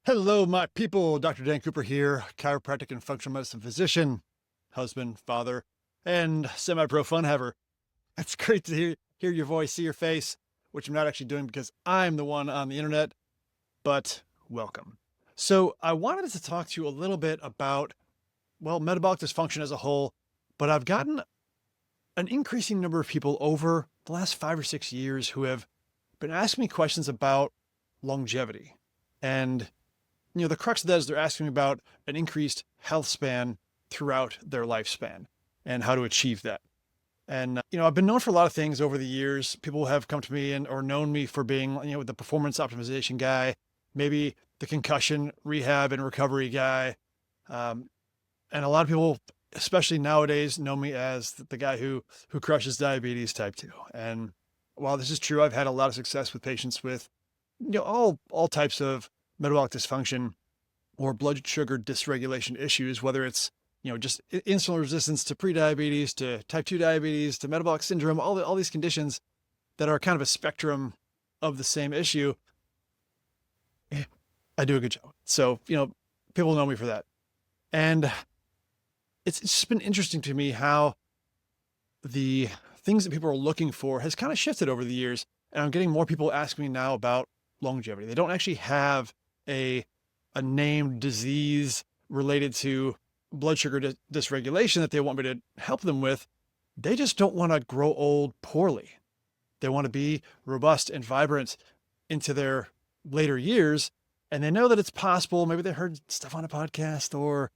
Hello, my people. Dr. Dan Cooper here, chiropractic and functional medicine physician, husband, father, and semi-pro fun haver. It's great to hear your voice, see your face, which I'm not actually doing because I'm the one on the internet, but welcome. So I wanted to talk to you a little bit about, well, metabolic dysfunction as a whole, but I've gotten an increasing number of people over the last 5 or 6 years who have been asking me questions about longevity. And the crux of that is they're asking me about an increased health span throughout their lifespan and how to achieve that. And, I've been known for a lot of things over the years. People have come to me or known me for being, the performance optimization guy, maybe the concussion rehab and recovery guy. Um, and a lot of people, especially nowadays, know me as the guy who crushes diabetes type 2. And while this is true, I've had a lot of success with patients with, all types of metabolic dysfunction or blood sugar dysregulation issues, whether it's, just insulin resistance to prediabetes, to type 2 diabetes, to metabolic syndrome, all these conditions that are kind of a spectrum of the same issue. I do a good job. So, people know me for that. And it's just been interesting to me how the things that people are looking for has kind of shifted over the years. And I'm getting more people asking me now about longevity. They don't actually have a named disease related to blood sugar dysregulation that they want me to help them with. They just don't want to grow old poorly. They want to be robust and vibrant into their later years. And they know that it's possible. Maybe they heard stuff on a podcast, or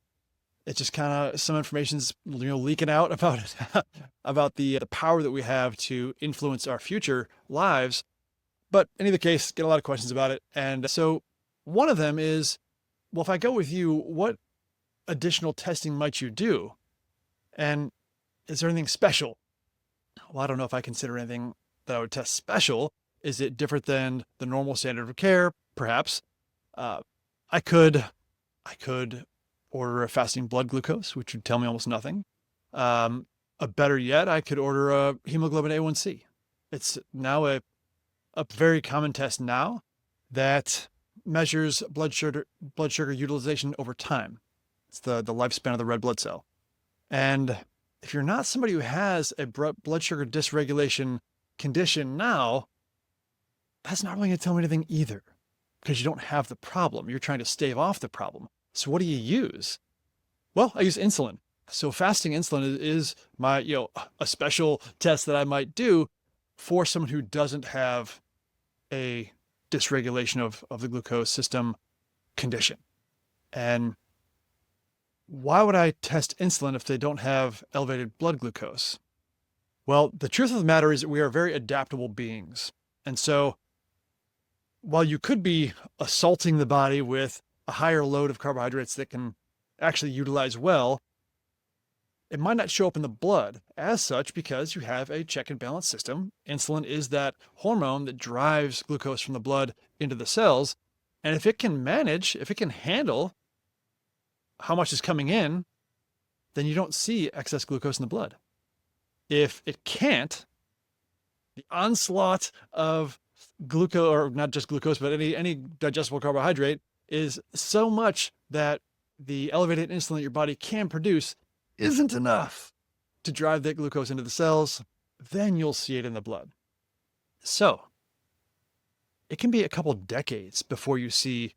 it's just kind of some information's leaking out about it, about the power that we have to influence our future lives. But in either case, get a lot of questions about it. And so one of them is, well, if I go with you, what additional testing might you do? And is there anything special? Well, I don't know if I consider anything that I would test special. Is it different than the normal standard of care? Perhaps. I could order a fasting blood glucose, which would tell me almost nothing. Better yet, I could order a hemoglobin A1C. It's now a very common test now that measures blood sugar utilization over time. It's the lifespan of the red blood cell. And if you're not somebody who has a blood sugar dysregulation condition now, that's not really going to tell me anything either, because you don't have the problem. You're trying to stave off the problem. So what do you use? Well, I use insulin. So fasting insulin is my, a special test that I might do for someone who doesn't have a dysregulation of the glucose system condition. And why would I test insulin if they don't have elevated blood glucose? Well, the truth of the matter is that we are very adaptable beings. And so while you could be assaulting the body with a higher load of carbohydrates that can actually utilize well, it might not show up in the blood as such because you have a check and balance system. Insulin is that hormone that drives glucose from the blood into the cells. And if it can handle how much is coming in, then you don't see excess glucose in the blood. If it can't, the onslaught of glucose, or not just glucose, but any digestible carbohydrate, is so much that the elevated insulin that your body can produce isn't enough to drive that glucose into the cells. Then you'll see it in the blood. So it can be a couple decades before you see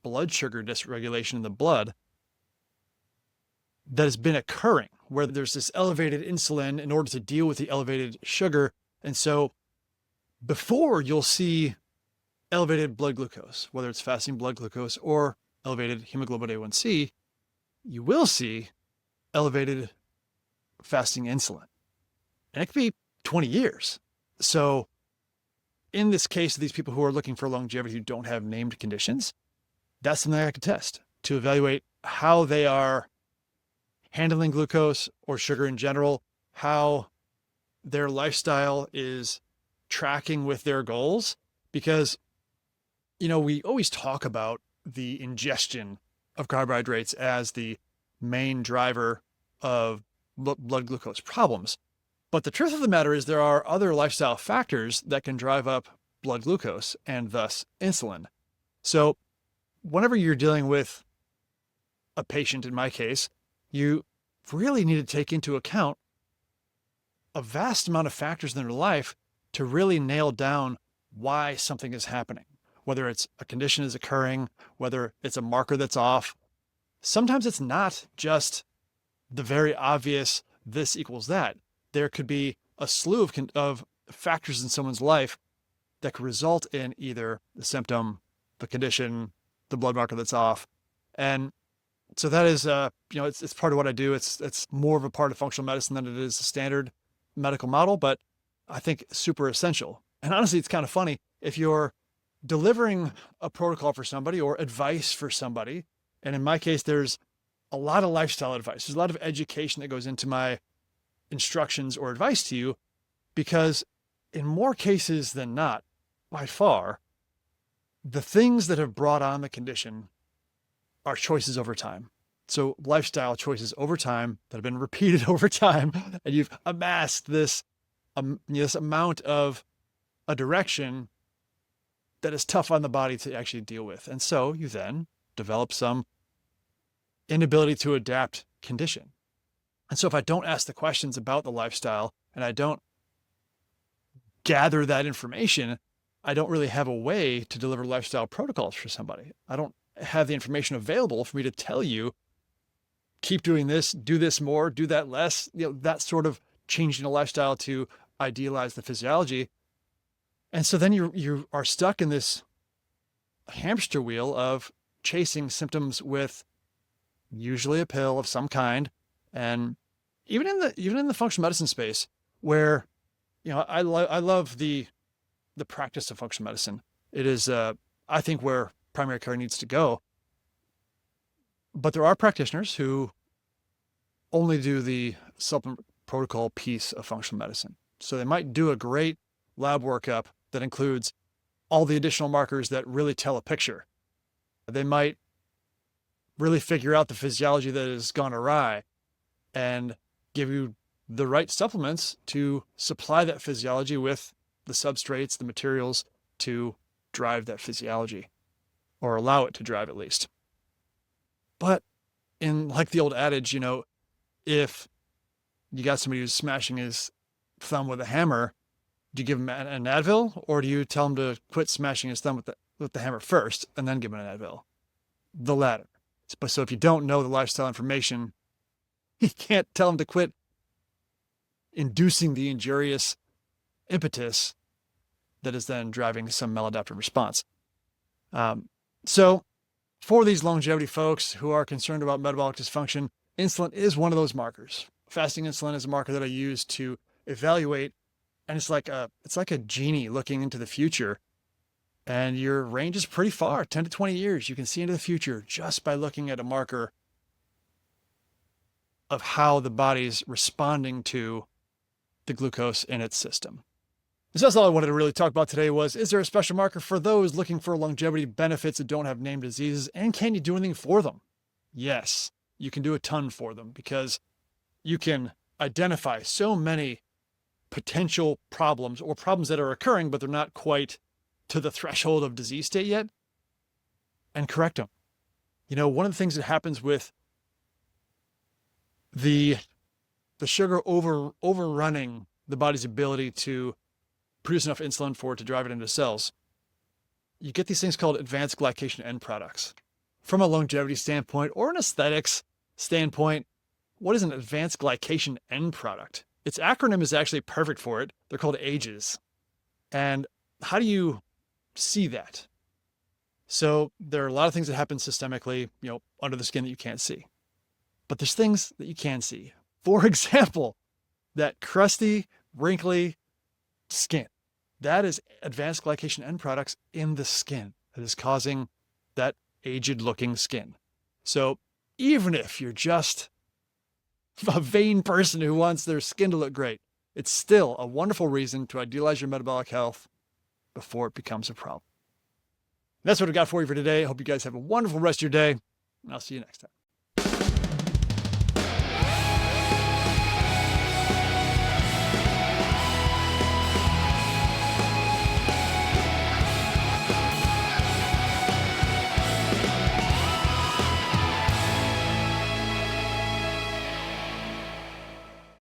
blood sugar dysregulation in the blood that has been occurring, where there's this elevated insulin in order to deal with the elevated sugar. And so before you'll see elevated blood glucose, whether it's fasting blood glucose or elevated hemoglobin A1C, you will see elevated fasting insulin. And it could be 20 years. So in this case, these people who are looking for longevity who don't have named conditions, that's something I could test to evaluate how they are handling glucose or sugar in general, how their lifestyle is tracking with their goals. Because, we always talk about the ingestion of carbohydrates as the main driver of blood glucose problems. But the truth of the matter is there are other lifestyle factors that can drive up blood glucose and thus insulin. So whenever you're dealing with a patient, in my case, you really need to take into account a vast amount of factors in their life to really nail down why something is happening, whether it's a condition is occurring, whether it's a marker that's off. Sometimes it's not just the very obvious this equals that. There could be a slew of factors in someone's life that could result in either the symptom, the condition, the blood marker that's off. And so that is, it's part of what I do. It's more of a part of functional medicine than it is a standard medical model, but I think super essential. And honestly, it's kind of funny if you're delivering a protocol for somebody or advice for somebody. And in my case, there's a lot of lifestyle advice. There's a lot of education that goes into my instructions or advice to you, because in more cases than not, by far, the things that have brought on the condition are choices over time. So lifestyle choices over time that have been repeated over time, and you've amassed this amount of a direction that is tough on the body to actually deal with. And so you then develop some inability to adapt condition. And so if I don't ask the questions about the lifestyle and I don't gather that information, I don't really have a way to deliver lifestyle protocols for somebody. I don't have the information available for me to tell you, keep doing this, do this more, do that less, that sort of changing the lifestyle to idealize the physiology. And so then you are stuck in this hamster wheel of chasing symptoms with usually a pill of some kind. And even in the functional medicine space, where I love the practice of functional medicine. It is I think where primary care needs to go. But there are practitioners who only do the supplement protocol piece of functional medicine. So they might do a great lab workup that includes all the additional markers that really tell a picture. They might really figure out the physiology that has gone awry and give you the right supplements to supply that physiology with the substrates, the materials to drive that physiology, or allow it to drive at least. But in like the old adage, if you got somebody who's smashing his thumb with a hammer, do you give him an Advil, or do you tell him to quit smashing his thumb with the hammer first and then give him an Advil? The latter. So if you don't know the lifestyle information, you can't tell him to quit inducing the injurious impetus that is then driving some maladaptive response. So for these longevity folks who are concerned about metabolic dysfunction, insulin is one of those markers. Fasting insulin is a marker that I use to evaluate, and it's like a genie looking into the future. And your range is pretty far, 10 to 20 years. You can see into the future just by looking at a marker of how the body's responding to the glucose in its system. So that's all I wanted to really talk about today was, is there a special marker for those looking for longevity benefits that don't have named diseases? And can you do anything for them? Yes, you can do a ton for them, because you can identify so many potential problems or problems that are occurring, but they're not quite to the threshold of disease state yet, and correct them. One of the things that happens with the sugar overrunning the body's ability to produce enough insulin for it to drive it into cells, you get these things called advanced glycation end products. From a longevity standpoint or an aesthetics standpoint, what is an advanced glycation end product? Its acronym is actually perfect for it. They're called AGEs. And how do you see that? So there are a lot of things that happen systemically, under the skin that you can't see. But there's things that you can see. For example, that crusty, wrinkly skin. That is advanced glycation end products in the skin that is causing that aged looking skin. So even if you're just a vain person who wants their skin to look great, it's still a wonderful reason to idealize your metabolic health before it becomes a problem. That's what I got for you for today. I hope you guys have a wonderful rest of your day, and I'll see you next time.